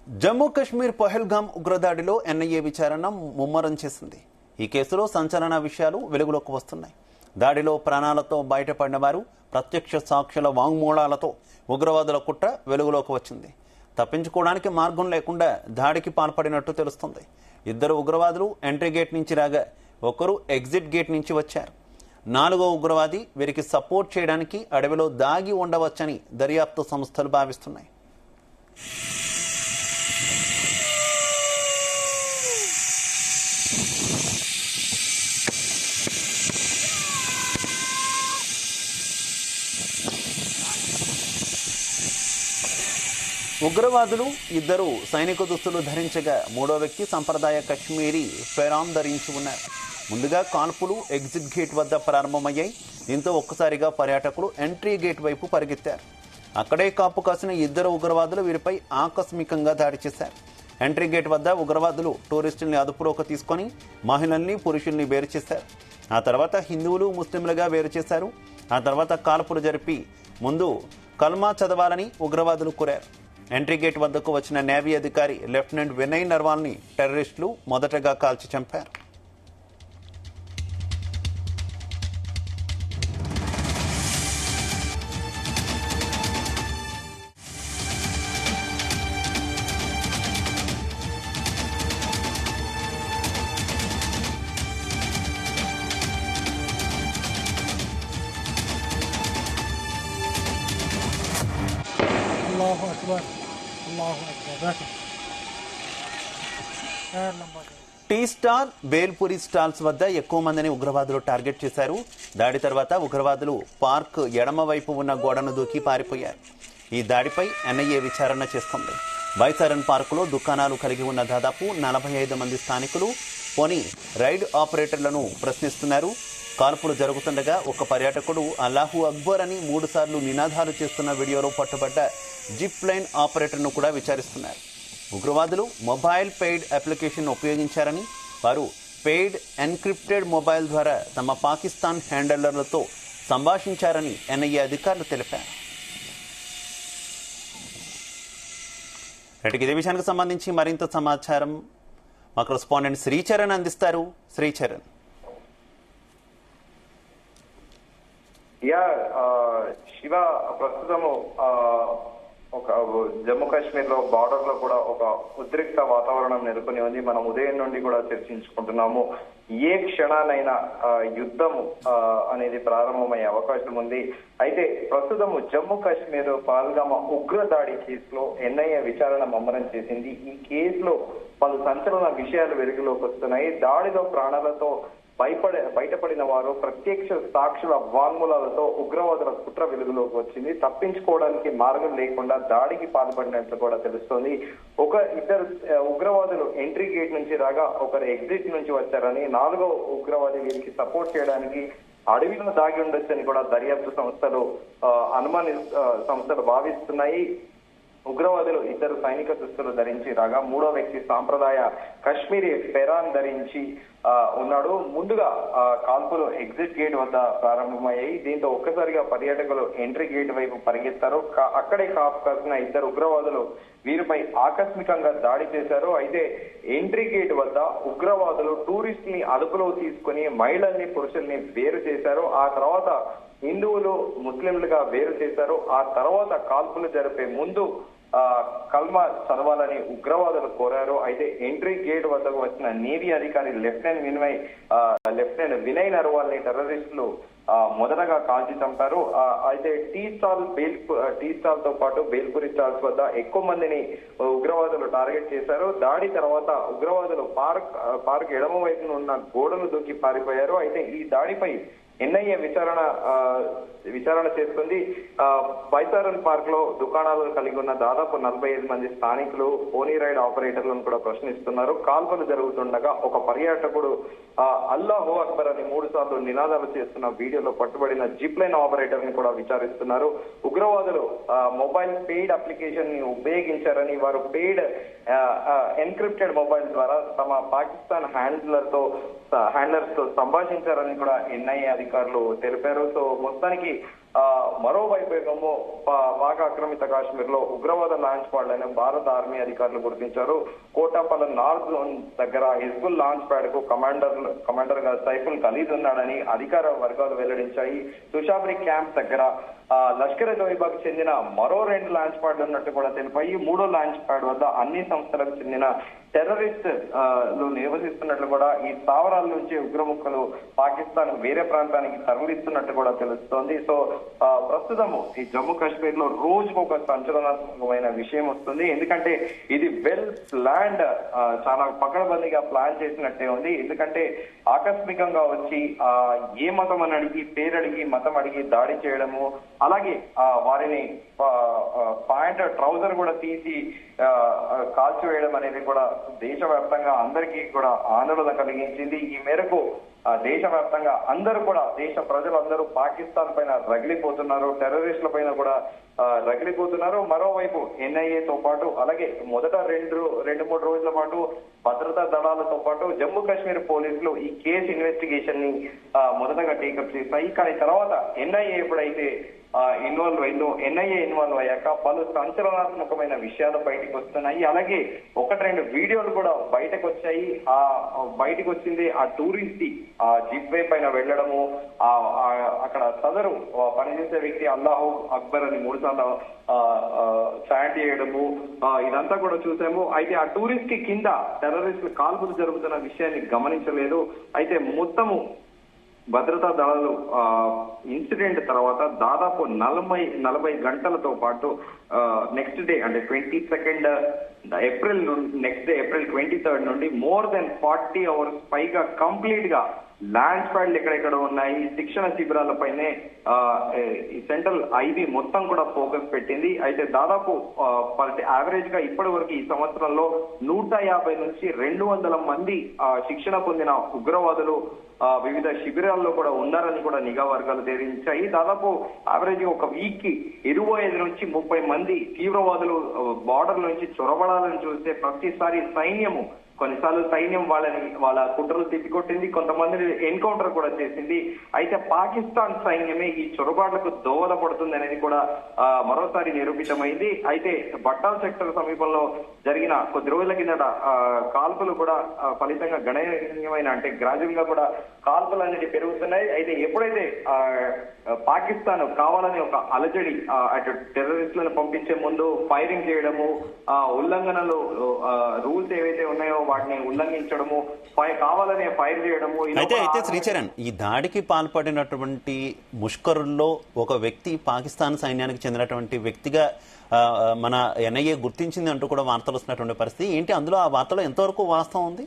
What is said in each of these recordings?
Jammu Kashmir Pahalgam ఉగ్రదాడిలో NIA విచారణ ముమ్మరం చేసింది. ఈ కేసులో సంచలన విషయాలు వెలుగులోకి వస్తున్నాయి. దాడిలో ప్రాణాలతో బయటపడిన వారు ప్రత్యక్ష సాక్షుల వాంగ్మూలాలతో ఉగ్రవాదుల కుట్ర వెలుగులోకి వచ్చింది. తప్పించుకోవడానికి మార్గం లేకుండా దాడికి పాల్పడినట్టు తెలుస్తుంది. ఇద్దరు ఉగ్రవాదులు ఎంట్రీ గేట్ నుంచి రాగా ఒకరు ఎగ్జిట్ గేట్ నుంచి వచ్చారు. 4వ ఉగ్రవాది వీరికి సపోర్ట్ చేయడానికి అడవిలో దాగి ఉండవచ్చని దర్యాప్తు సంస్థలు భావిస్తున్నాయి. ఉగ్రవాదులు ఇద్దరు సైనిక దుస్తులు ధరించగా మూడో వ్యక్తి సంప్రదాయ కశ్మీరీ ఫెరాన్ ధరించి ఉన్నారు. ముందుగా కాల్పులు ఎగ్జిట్ గేట్ వద్ద ప్రారంభమయ్యాయి. దీంతో ఒక్కసారిగా పర్యాటకులు ఎంట్రీ గేట్ వైపు పరిగెత్తారు. అక్కడే కాపు కాసిన ఇద్దరు ఉగ్రవాదులు వీరిపై ఆకస్మికంగా దాడి చేశారు. ఎంట్రీ గేట్ వద్ద ఉగ్రవాదులు టూరిస్టుల్ని అదుపులోకి తీసుకొని మహిళల్ని పురుషుల్ని వేరు చేశారు. ఆ తర్వాత హిందువులు ముస్లింలుగా వేరు చేశారు. ఆ తర్వాత కాల్పులు జరిపి ముందు కల్మా చదవాలని ఉగ్రవాదులు కోరారు. ఎంట్రీ గేట్ వద్దకు వచ్చిన నేవీ అధికారి లెఫ్టినెంట్ వినయ్ నర్వాల్ని టెర్రరిస్టులు మొదటగా కాల్చి చంపారు. టీ స్టాల్ బేల్పూరి స్టాల్స్ వద్ద ఎక్కువ మందిని ఉగ్రవాదులు టార్గెట్ చేశారు. దాడి తర్వాత ఉగ్రవాదులు పార్క్ ఎడమ వైపు ఉన్న గోడను దూకి పారిపోయారు. ఈ దాడిపై ఎన్ఐఏ విచారణ చేస్తోంది. బైసారన్ పార్కులో దుకాణాలు కలిగి ఉన్న దాదాపు 45 మంది స్థానికులు పోనీ రైడ్ ఆపరేటర్లను ప్రశ్నిస్తున్నారు. కాల్పులు జరుగుతుండగా ఒక పర్యాటకుడు అల్లాహు అక్బర్ అని 3 సార్లు నినాదాలు చేస్తున్న వీడియోలో పట్టుబడ్డ జిప్ లైన్ ఆపరేటర్ను కూడా విచారిస్తున్నారు. ఉగ్రవాదులు మొబైల్ పెయిడ్ అప్లికేషన్ ఉపయోగించారని, వారు పెయిడ్ ఎన్క్రిప్టెడ్ మొబైల్ ద్వారా తమ పాకిస్తాన్ హ్యాండలర్లతో సంభాషించారని ఎన్ఐఏ అధికారులు తెలిపారు. ఇదే విషయానికి సంబంధించి మరింత సమాచారం మా కరెస్పాండెంట్ శ్రీచరణ్ అందిస్తారు. శ్రీచరణ్. శివ, ప్రస్తుతము ఒక జమ్మూ కాశ్మీర్ లో బార్డర్ లో కూడా ఒక ఉద్రిక్త వాతావరణం నెలకొని ఉంది. మనం ఉదయం నుండి కూడా చర్చించుకుంటున్నాము. ఏ క్షణానైనా యుద్ధం అనేది ప్రారంభమయ్యే అవకాశం ఉంది. అయితే ప్రస్తుతము జమ్మూ కాశ్మీర్ పహల్గామ్ ఉగ్రదాడి కేసులో ఎన్ఐఏ విచారణ ముమ్మరం చేసింది. ఈ కేసులో పలు సంచలన విషయాలు వెలుగులోకి వస్తున్నాయి. దాడిలో ప్రాణాలతో బయటపడిన వారు ప్రత్యక్ష సాక్షుల వాంగ్మూలాలతో ఉగ్రవాదుల కుట్ర వెలుగులోకి వచ్చింది. తప్పించుకోవడానికి మార్గం లేకుండా దాడికి పాల్పడినట్లు కూడా తెలుస్తోంది. ఇద్దరు ఉగ్రవాదులు ఎంట్రీ గేట్ నుంచి రాగా ఒకరు ఎగ్జిట్ నుంచి వచ్చారని, 4వ ఉగ్రవాది వీరికి సపోర్ట్ చేయడానికి అడవిలో దాగి ఉండొచ్చని కూడా దర్యాప్తు సంస్థలు భావిస్తున్నాయి. ఉగ్రవాదులు ఇద్దరు సైనిక దుస్తులు ధరించి రాగా మూడో వ్యక్తి సాంప్రదాయ కశ్మీరీ ఫెరాన్ ధరించి ఉన్నాడు. ముందుగా కాల్పులు ఎగ్జిట్ గేట్ వద్ద ప్రారంభమయ్యాయి. దీంతో ఒక్కసారిగా పర్యాటకులు ఎంట్రీ గేట్ వైపు పరిగెత్తారు. అక్కడే కాపు కాసిన ఇద్దరు ఉగ్రవాదులు వీరిపై ఆకస్మికంగా దాడి చేశారు. అయితే ఎంట్రీ గేట్ వద్ద ఉగ్రవాదులు టూరిస్ట్ ని అదుపులో తీసుకుని మహిళల్ని పురుషుల్ని వేరు చేశారు. ఆ తర్వాత హిందువులు ముస్లింలుగా వేరు చేశారు. ఆ తర్వాత కాల్పులు జరిపే ముందు కల్మా చదవాలని ఉగ్రవాదులు కోరారు. అయితే ఎంట్రీ గేట్ వద్దకు వచ్చిన నేవీ అధికారి లెఫ్టినెంట్ వినయ్ నర్వాల్ ని టెర్రరిస్టులు మొదటగా కాల్చి చంపారు. అయితే టీ స్టాల్ తో పాటు బేల్పూరి స్టాల్స్ వద్ద ఎక్కువ మందిని ఉగ్రవాదులు టార్గెట్ చేశారు. దాడి తర్వాత ఉగ్రవాదులు పార్క్ ఎడమ వైపున ఉన్న గోడను దూకి పారిపోయారు. అయితే ఈ దాడిపై ఎన్ఐఏ విచారణ చేస్తుంది. బైసారన్ పార్క్ లో దుకాణాలు కలిగి ఉన్న దాదాపు 45 మంది స్థానికులు పోనీ రైడ్ ఆపరేటర్లను కూడా ప్రశ్నిస్తున్నారు. కాల్పులు జరుగుతుండగా ఒక పర్యాటకుడు అల్లాహు అక్బర్ అని 3 సార్లు నినాదాలు చేస్తున్న వీడియోలో పట్టుబడిన జిప్ లైన్ ఆపరేటర్ ని కూడా విచారిస్తున్నారు. ఉగ్రవాదులు మొబైల్ పెయిడ్ అప్లికేషన్ ని ఉపయోగించారని, వారు పెయిడ్ ఎన్క్రిప్టెడ్ మొబైల్ ద్వారా తమ పాకిస్తాన్ హ్యాండ్లర్స్ తో సంభాషించారని కూడా ఎన్ఐఏ అధికారులు తెలిపారు. సో మొత్తానికి మరోవైపు ఏమో పాక్ ఆక్రమిత కాశ్మీర్ లో ఉగ్రవాద లాంచ్ ప్యాడ్ అని భారత ఆర్మీ అధికారులు గుర్తించారు. కోటాపల్ల నార్త్ జోన్ దగ్గర హిజ్బుల్ లాంచ్ ప్యాడ్ కు కమాండర్ గా సైఫుల్ ఖలీద్ ఉన్నాడని అధికార వర్గాలు వెల్లడించాయి. తుషాబ్రి క్యాంప్ దగ్గర లష్కర్ తోయిబాకు చెందిన మరో 2 లాంచ్ ప్యాడ్లు ఉన్నట్టు కూడా తెలిపాయి. 3వ లాంచ్ ప్యాడ్ వద్ద అన్ని సంస్థలకు చెందిన టెర్రరిస్ట్ లు నివసిస్తున్నట్లు కూడా, ఈ స్థావరాల నుంచి ఉగ్రముక్కలు పాకిస్తాన్ వేరే ప్రాంతానికి తరలిస్తున్నట్టు కూడా తెలుస్తోంది. సో ప్రస్తుతము ఈ జమ్మూ కాశ్మీర్ లో రోజుకు ఒక సంచలనాత్మకమైన విషయం వస్తుంది. ఎందుకంటే ఇది వెల్ ప్లాన్డ్, చాలా పకడ్బందీగా ప్లాన్ చేసినట్టే ఉంది. ఎందుకంటే ఆకస్మికంగా వచ్చి ఏ మతం అని అడిగి, పేరు అడిగి, మతం అడిగి దాడి చేయడము, అలాగే వారిని ప్యాంట్ ట్రౌజర్ కూడా తీసి కాల్చివేయడం అనేది కూడా దేశవ్యాప్తంగా అందరికీ కూడా ఆందోళన కలిగించింది. ఈ మేరకు దేశవ్యాప్తంగా అందరూ కూడా, దేశ ప్రజలందరూ పాకిస్తాన్ పైన రగిలిపోతున్నారు, టెర్రరిస్టుల పైన కూడా రగిలిపోతున్నారు. మరోవైపు ఎన్ఐఏతో పాటు, అలాగే మొదట 2-3 రోజుల పాటు భద్రతా దళాలతో పాటు జమ్మూ కాశ్మీర్ పోలీసులు ఈ కేసు ఇన్వెస్టిగేషన్ ని మొదటగా టేకప్ చేశాయి. కానీ తర్వాత ఎన్ఐఏ ఎప్పుడైతే ఇన్వాల్వ్ అయిందో, ఎన్ఐఏ ఇన్వాల్వ్ అయ్యాక పలు సంచలనాత్మకమైన విషయాలు బయటకు వస్తున్నాయి. అలాగే 1-2 వీడియోలు కూడా బయటకు వచ్చాయి. బయటకు వచ్చింది ఆ టూరిస్ట్ ఆ జిప్ వే పైన వెళ్ళడము, అక్కడ సదరు పనిచేసే వ్యక్తి అల్లాహు అక్బర్ అని 3 సార్లు చాంట్ చేయడము, ఇదంతా కూడా చూసాము. అయితే ఆ టూరిస్ట్ కి కింద టెర్రరిస్టులు కాల్పులు జరుగుతున్న విషయాన్ని గమనించలేదు. అయితే మొత్తము భద్రతా దళాలు ఇన్సిడెంట్ తర్వాత దాదాపు 40 గంటలతో పాటు నెక్స్ట్ డే అంటే 22nd April next day April 23rd నుండి మోర్ దెన్ 40 hours పైగా కంప్లీట్ గా లాంచ్ ప్యాడ్లు ఎక్కడెక్కడ ఉన్నాయి, శిక్షణ శిబిరాలపైనే ఈ సెంట్రల్ ఐబీ మొత్తం కూడా ఫోకస్ పెట్టింది. అయితే దాదాపు యావరేజ్ గా ఇప్పటి వరకు ఈ సంవత్సరంలో 150 నుంచి 200 మంది శిక్షణ పొందిన ఉగ్రవాదులు వివిధ శిబిరాల్లో కూడా ఉన్నారని కూడా నిఘా వర్గాలు తేలించాయి. దాదాపు యావరేజ్ ఒక వీక్ కి 25 నుంచి 30 మంది తీవ్రవాదులు బార్డర్ నుంచి చొరబడాలని చూస్తే ప్రతిసారి కొన్నిసార్లు సైన్యం వాళ్ళ కుట్రలు తిప్పికొట్టింది, కొంతమందిని ఎన్కౌంటర్ కూడా చేసింది. అయితే పాకిస్తాన్ సైన్యమే ఈ చొరబాట్లకు దోహదపడుతుంది అనేది కూడా మరోసారి నిరూపితమైంది. అయితే బట్టాల్ సెక్టర్ సమీపంలో జరిగిన కొద్ది రోజుల కిందట కాల్పులు కూడా ఫలితంగా గణనీయమైన, అంటే గ్రాడ్యువల్ గా కూడా కాల్పులు అనేది పెరుగుతున్నాయి. అయితే ఎప్పుడైతే పాకిస్తాన్ కావాలని ఒక అలజడి అటు టెర్రరిస్టులను పంపించే ముందు ఫైరింగ్ చేయడము, ఉల్లంఘనలు రూల్స్ ఏవైతే ఉన్నాయో వాటిని ఉల్లంఘించడము, కావాలనే ఫైర్ చేయడము. అయితే శ్రీచరణ్, ఈ దాడికి పాల్పడినటువంటి ముష్కరుల్లో ఒక వ్యక్తి పాకిస్తాన్ సైన్యానికి చెందినటువంటి వ్యక్తిగా మన ఎన్ఐఏ గుర్తించింది అంటూ కూడా వార్తలు వస్తున్నటువంటి పరిస్థితి ఏంటి? అందులో ఆ వార్తలో ఎంతవరకు వాస్తవం ఉంది?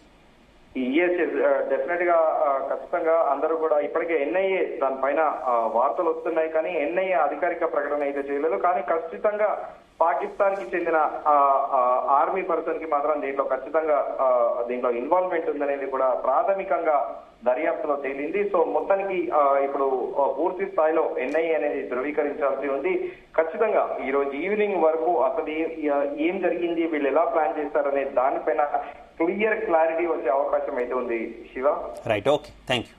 డెఫినెట్ గా ఖచ్చితంగా అందరూ కూడా ఇప్పటికే ఎన్ఐఏ దానిపైన వార్తలు వస్తున్నాయి, కానీ ఎన్ఐఏ అధికారిక ప్రకటన అయితే చేయలేదు. కానీ ఖచ్చితంగా పాకిస్తాన్ కి చెందిన ఆర్మీ పర్సన్ కి మాత్రం దీంట్లో ఇన్వాల్వ్మెంట్ ఉందనేది కూడా ప్రాథమికంగా దర్యాప్తులో తేలింది. సో మొత్తానికి ఇప్పుడు పూర్తి స్థాయిలో ఎన్ఐఏ అనేది ధృవీకరించాల్సి ఉంది. ఖచ్చితంగా ఈ రోజు ఈవినింగ్ వరకు అసలు ఏం జరిగింది, వీళ్ళు ఎలా ప్లాన్ చేస్తారనే దానిపైన క్లియర్ క్లారిటీ వచ్చే అవకాశం అయితే ఉంది. Shiva, right, okay, thank you.